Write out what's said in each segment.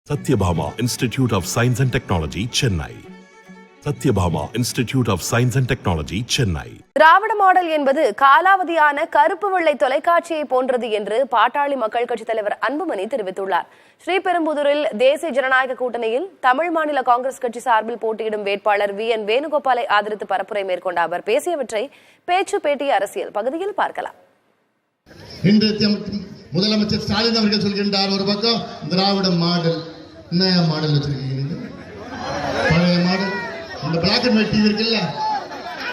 Satyabhama Institute of Science and Technology, Chennai. Satyabhama Institute of Science and Technology, Chennai. Dravida model என்பது காலாவதியான கருப்பு வெள்ளை தொலைக்காட்சியை போன்றது என்று பாட்டாளி மக்கள் கட்சித் தலைவர் அன்புமணி தெரிவித்துள்ளார். ஸ்ரீபெரும்புதூரில் தேசிய ஜனநாயக கூட்டணியில் தமிழ் மாநில காங்கிரஸ் கட்சி சார்பில் போட்டியிடும் வேட்பாளர் VN வேணுகோபாலை ஆதரித்து பரப்புரை மேற்கொண்ட அவர் பேசியவற்றை பேச்சு பேட்டி அரசியல் பகுதியில் பார்க்கலாம். இன்று முதலமைச்சர் ஸ்டாலின் அவர்கள் சொல்கின்றார், ஒரு பக்கம் திராவிட மாடல். என்ன மாடல் வச்சிருக்கீங்க? பழைய மாடல். இந்த பிளாக் அண்ட் ஒயிட் டிவி இருக்குல்ல,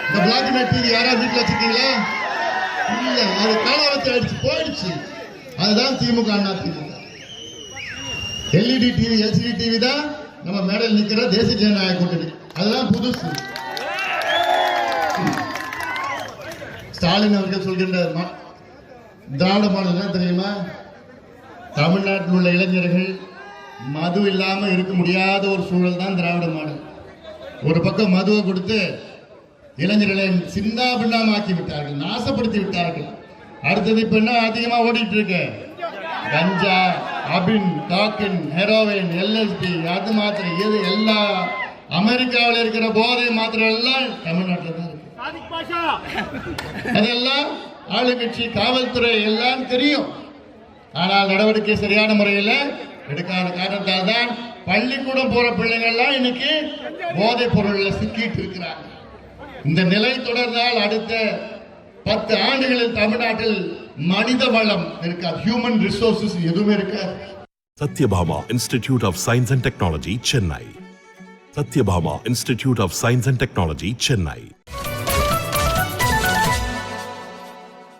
இந்த பிளாக் அண்ட் ஒயிட் டிவி யாராவது வீட்டில் வச்சிருக்கீங்களா? இல்ல, அது காலாவதி ஆயிடுச்சு, போயிடுச்சு. அதுதான் திமுக Anna DMK. LED TV LCD TV தான் நம்ம மேடையில் நிற்கிற தேசிய ஜனநாயக கூட்டணி. அதுதான் புதுசு. ஸ்டாலின் அவர்கள் சொல்கின்றார், திராவிட மாடல் என்ன தெரியுமா? தமிழ்நாட்டில் உள்ள இளைஞர்கள் மது இல்லாம இருக்க முடியாத ஒரு சூழல் தான் திராவிட மாடல். ஒரு பக்கம் மதுவை கொடுத்து இளைஞர்களை சின்ன பின்னாம ஆக்கி விட்டார்கள், நாசப்படுத்தி விட்டார்கள். அடுத்தது இப்ப என்ன அதிகமா ஓடிட்டு இருக்கு? கஞ்சா, அபின், காக்கின், ஹெரோவின், LSD, அது மாத்திரம் இது எல்லா அமெரிக்காவில் இருக்கிற போதை மாத்திரம் எல்லாம் தமிழ்நாட்டில் தான் இருக்கு. அதெல்லாம் ஆளுங்கட்சி, காவல்துறை எல்லாம் தெரியும். ஆனால் நடவடிக்கை சரியான முறையில் எடுக்காத காரணத்தால் தான் பள்ளிக்கூடம் போற பிள்ளைங்கள்லாம் இன்னைக்கு போதைப் பொருள்ல சிக்கிட்டு இருக்கிறாங்க. இந்த நிலை தொடர்ந்தால் அடுத்த 10 ஆண்டுகளில் தமிழ்நாட்டில் மனித வளம் இருக்காது, ஹியூமன் ரிசோர்சஸ் எதுவுமே இருக்காது. Satyabhama Institute of Science and Technology, Chennai. Satyabhama Institute of Science and Technology, Chennai.